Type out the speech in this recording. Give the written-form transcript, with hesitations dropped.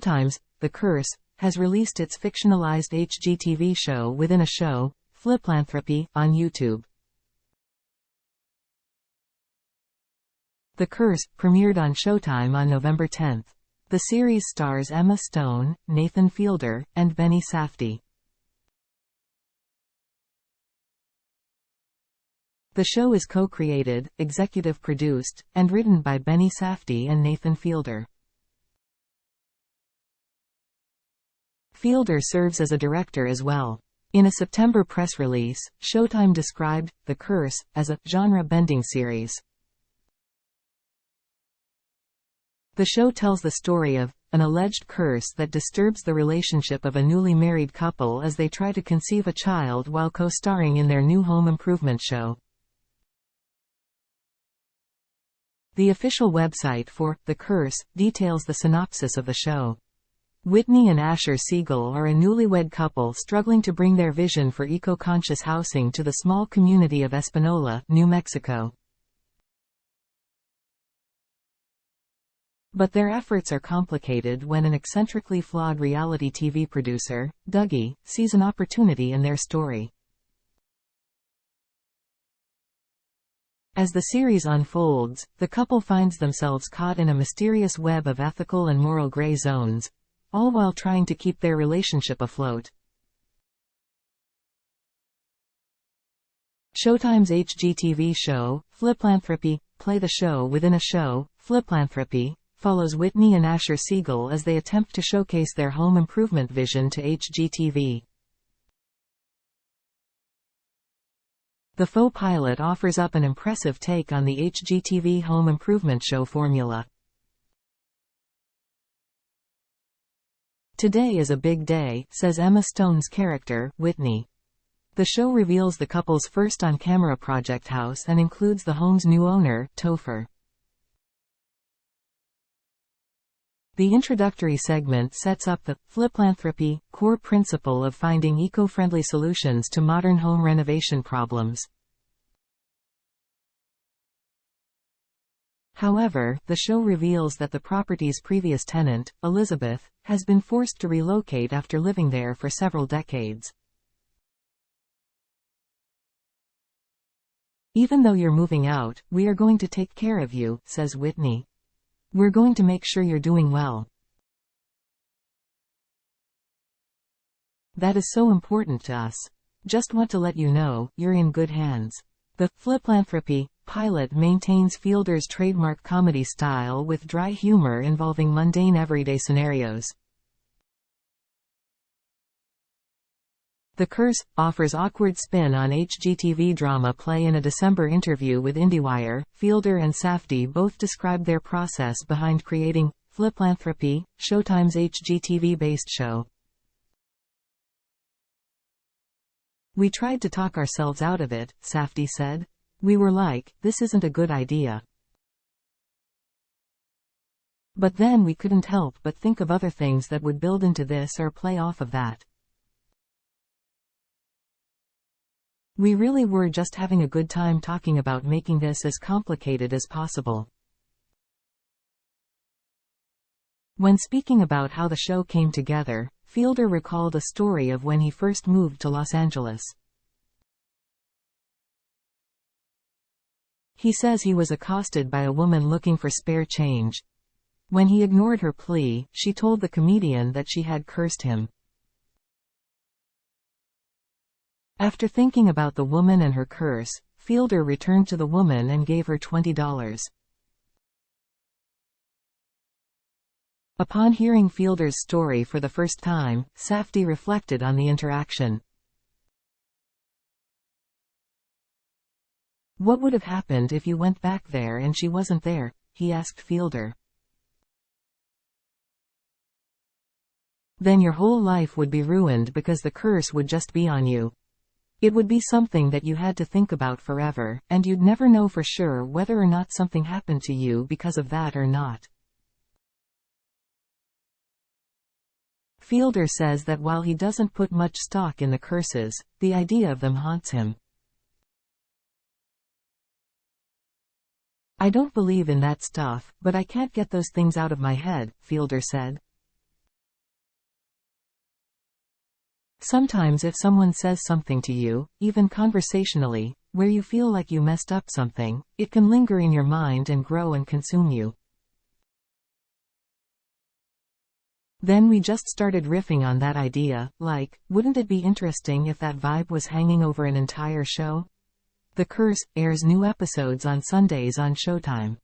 Showtime's The Curse has released its fictionalized HGTV show within a show, Fliplanthropy, on YouTube. The Curse premiered on Showtime on November 10. The series stars Emma Stone, Nathan Fielder, and Benny Safdie. The show is co-created, executive produced, and written by Benny Safdie and Nathan Fielder. Fielder serves as a director as well. In a September press release, Showtime described The Curse as a genre-bending series. The show tells the story of an alleged curse that disturbs the relationship of a newly married couple as they try to conceive a child while co-starring in their new home improvement show. The official website for The Curse details the synopsis of the show. Whitney and Asher Siegel are a newlywed couple struggling to bring their vision for eco-conscious housing to the small community of Espanola, New Mexico. But their efforts are complicated when an eccentrically flawed reality TV producer, Dougie, sees an opportunity in their story. As the series unfolds, the couple finds themselves caught in a mysterious web of ethical and moral gray zones, all while trying to keep their relationship afloat. Showtime's HGTV show, Fliplanthropy, Play the Show Within a Show, Fliplanthropy, follows Whitney and Asher Siegel as they attempt to showcase their home improvement vision to HGTV. The faux pilot offers up an impressive take on the HGTV home improvement show formula. "Today is a big day," says Emma Stone's character, Whitney. The show reveals the couple's first on-camera project house and includes the home's new owner, Topher. The introductory segment sets up the Fliplanthropy core principle of finding eco-friendly solutions to modern home renovation problems. However, the show reveals that the property's previous tenant, Elizabeth, has been forced to relocate after living there for several decades. "Even though you're moving out, we are going to take care of you," says Whitney. "We're going to make sure you're doing well. That is so important to us. Just want to let you know, you're in good hands." The Fliplanthropy pilot maintains Fielder's trademark comedy style with dry humor involving mundane everyday scenarios. The Curse offers awkward spin on HGTV drama play. In a December interview with IndieWire, Fielder and Safdie both described their process behind creating Fliplanthropy, Showtime's HGTV-based show. "We tried to talk ourselves out of it," Safdie said. "We were like, this isn't a good idea. But then we couldn't help but think of other things that would build into this or play off of that. We really were just having a good time talking about making this as complicated as possible." When speaking about how the show came together, Fielder recalled a story of when he first moved to Los Angeles. He says he was accosted by a woman looking for spare change. When he ignored her plea, she told the comedian that she had cursed him. After thinking about the woman and her curse, Fielder returned to the woman and gave her $20. Upon hearing Fielder's story for the first time, Safdie reflected on the interaction. "What would have happened if you went back there and she wasn't there?" he asked Fielder. "Then your whole life would be ruined because the curse would just be on you. It would be something that you had to think about forever, and you'd never know for sure whether or not something happened to you because of that or not." Fielder says that while he doesn't put much stock in the curses, the idea of them haunts him. "I don't believe in that stuff, but I can't get those things out of my head," Fielder said. Sometimes if someone says something to you, even conversationally, where you feel like you messed up something, it can linger in your mind and grow and consume you. Then we just started riffing on that idea, like, wouldn't it be interesting if that vibe was hanging over an entire show? The Curse airs new episodes on Sundays on Showtime.